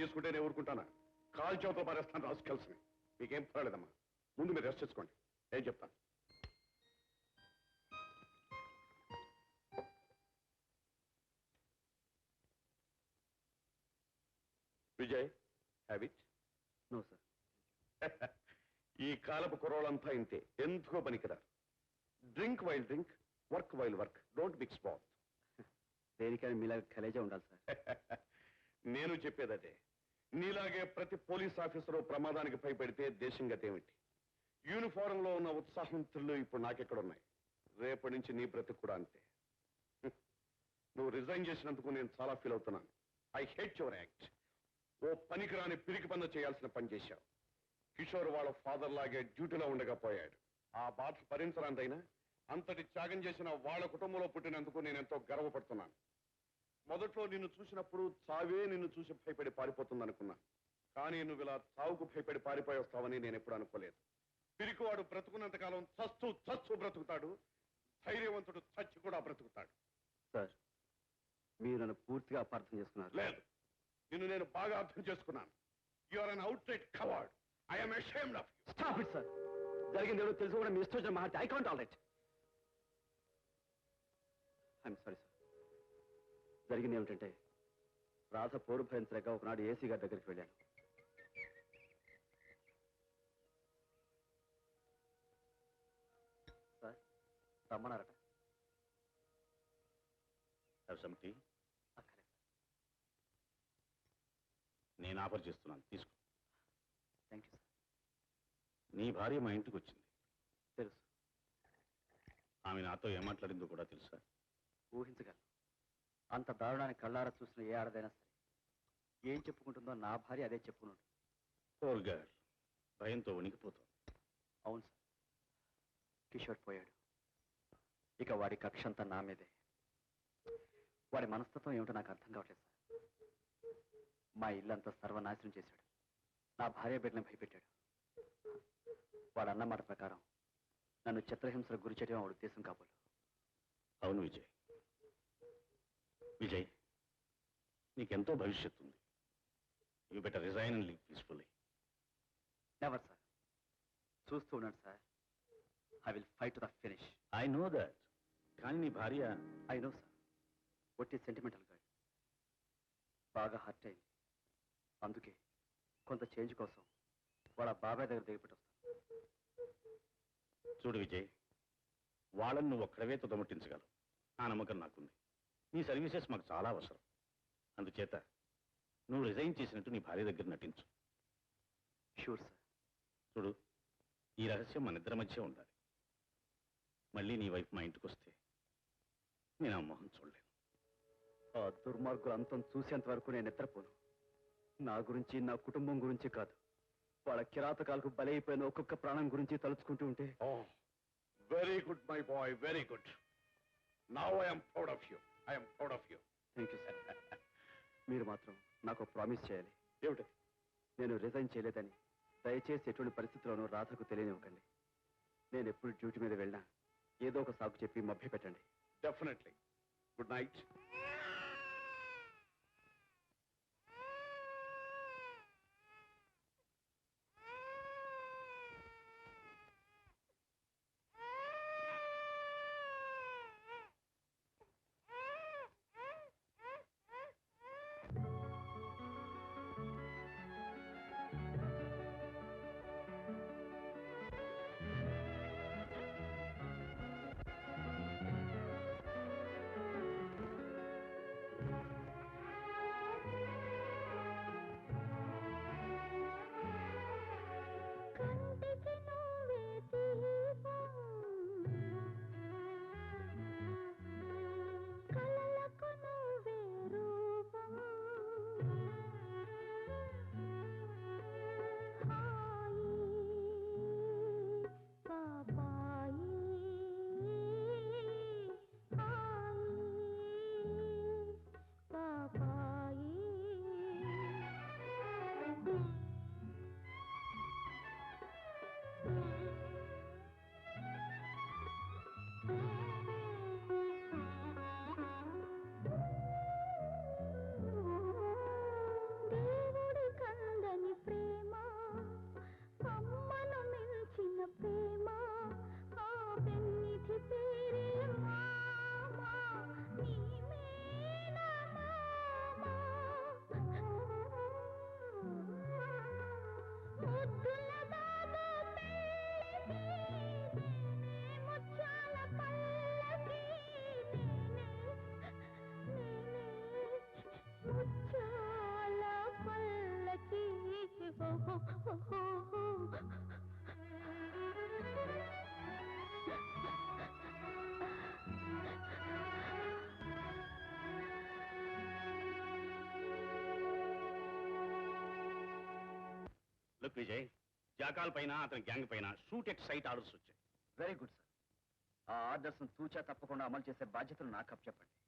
చేసుకుంటే నేను ఊరుకుంటానా? కాలు చేతులు పారేస్తాను రాసుకెళ్ళి. మీకేం పర్వాలేదమ్మా, ముందు మీరు రెస్ట్ చేసుకోండి. ఏం చెప్తాను. Vijay, have it. No sir. ఈ కాలపు కుర్రోళ్ళంతా ఇంతే, ఎందుకో పనికిరారు. Drink while drink, work while work, don't mix both. దేనికైనా మీలాగా కలేజా ఉండాలి సార్. నేను చెప్పేదదే. నీలాగే ప్రతి పోలీస్ ఆఫీసరు ప్రమాదానికి భయపెడితే దేశం గతేమిటి? యూనిఫారంలో ఉన్న ఉత్సాహం త్రిల్లు ఇప్పుడు నాకెక్కడున్నాయి? రేపటి నుంచి నీ బ్రతుకు కూడా అంతే. నువ్వు రిజైన్ చేసినందుకు నేను చాలా ఫీల్ అవుతున్నాను. I hate your act. ఓ పనికిరాని పిరికి పనులు చేయాల్సిన పని చేశావు. కిషోర్ వాళ్ళ ఫాదర్ లాగే డ్యూటీలో ఉండకపోయాడు. ఆ బాధ భరించరాందైనా అంతటి త్యాగం చేసిన వాళ్ళ కుటుంబంలో పుట్టినందుకు నేను ఎంతో గర్వపడుతున్నాను. మొదట్లో నిన్ను చూసినప్పుడు చావే నిన్ను చూసి భయపడి పారిపోతుందనుకున్నా. కానీ నువ్వు ఇలా చావుకు భయపడి పారిపోయి వస్తావని నేను ఎప్పుడు అనుకోలేదు. పిరికివాడు బ్రతుకున్నంతకాలం చస్తూ చస్తూ బ్రతుకుతాడు, ధైర్యవంతుడు చచ్చి కూడా బ్రతుకుతాడు. సార్, మీరు నన్ను పూర్తిగా అపార్థం చేసుకున్నారు. లేదు, నిన్ను నేను బాగా అర్థం చేసుకున్నాను. You are an outright coward. I am ashamed of you. Stop it sir. జరిగింది ఏదో తెలుసు కూడా మీ ఇష్టం వచ్చిన మాట. I can't tolerate. I'm sorry sir. జరిగింది ఏమిటంటే, రాధ పోరు భరించలేక ఒకనాడు ఏసీ గారి దగ్గరికి వెళ్ళాను. సార్, రమ్మన్నారట. సమితి అక్కడే సార్. నేను ఆఫర్ చేస్తున్నాను, తీసుకో. Thank you sir. నీ భార్య మా ఇంటికి వచ్చింది. తెలుసు. ఆమె నాతో ఏం మాట్లాడిందో కూడా తెలుసా? ఊహించగలను. అంత దారుణాన్ని కళ్ళారా చూసిన ఏ ఆడదైనా సరే ఏం చెప్పుకుంటుందో నా భార్య అదే చెప్పుకున్నాడు. పోర్ గర్ల్, భయంతో వణికిపోతుంది. అవును సార్. కిషోర్ పోయాడు. ఇక వాడి కక్ష అంతా నా మీదే. వాడి మనస్తత్వం ఏమిటో నాకు అర్థం కావట్లేదు సార్. మా ఇల్లంతా సర్వనాశనం చేశాడు. నా భార్య బిడ్డని భయపెట్టాడు. వాడు అన్నమాట ప్రకారం నన్ను చిత్రహింసలకు గురి చేయడం వాడి ఉద్దేశం కాబోలు. అవును విజయ్. విజయ్, నీకెంతో భవిష్యత్తు ఉంది. You better resign and live peacefully. Never sir. చూస్తూ ఉన్నాడు sir. I will fight to the finish. I know that. కానీ నీ భార్య... ఐ నో సార్. ఒట్టి సెంటిమెంటల్ గర్ల్. బాగా హర్ట్ అయింది. అందుకే కొంత చేంజ్ కోసం వాళ్ళ బాబాయ్ దగ్గర దిగపెట్టి వస్తాను. చూడు విజయ్, వాళ్ళని నువ్వు ఒక్కడవే తుదముట్టించగలవు. ఆ నమ్మకం నాకుంది. నీ సర్వీసెస్ మాకు చాలా అవసరం. అందుచేత నువ్వు రిజైన్ చేసినట్టు నీ భార్య దగ్గర నటించు. Sure sir. చూడు, ఈ రహస్యం మన ఇద్దరి మధ్య ఉండాలి. మళ్ళీ నీ వైపు మా ఇంటికి వస్తే నేను ఆ మొహం చూడలేను. ఆ దుర్మార్గులు అంతం చూసేంత వరకు నేను నిద్రపోను. నా గురించి, నా కుటుంబం గురించి కాదు, వాళ్ళ కిరాతకాలకు బలైపోయిన ఒక్కొక్క ప్రాణం గురించి తలుచుకుంటూ ఉంటే... very good my boy, very good. Now I'm proud of you. I'm proud of you. Thank you sir. మీరు మాత్రం నాకు ప్రామిస్ చేయాలి. ఏమిటి? నేను రిజైన్ చేయలేదని దయచేసి ఎటువంటి పరిస్థితుల్లోనూ రాధకు తెలియనివ్వకండి. నేను ఎప్పుడు డ్యూటీ మీద వెళ్ళినా ఏదో ఒక సాకు చెప్పి మభ్య పెట్టండి. Definitely. Good night. Look Vijay, jackal పైన అతని గ్యాంగ్ పైన షూట్ ఎట్ సైట్ ఆర్డర్స్ వచ్చాయి. Very good sir. ఆ ఆర్డర్స్ తూచా తప్పకుండా అమలు చేసే బాధ్యతలు నాకు అప్పచెప్పండి.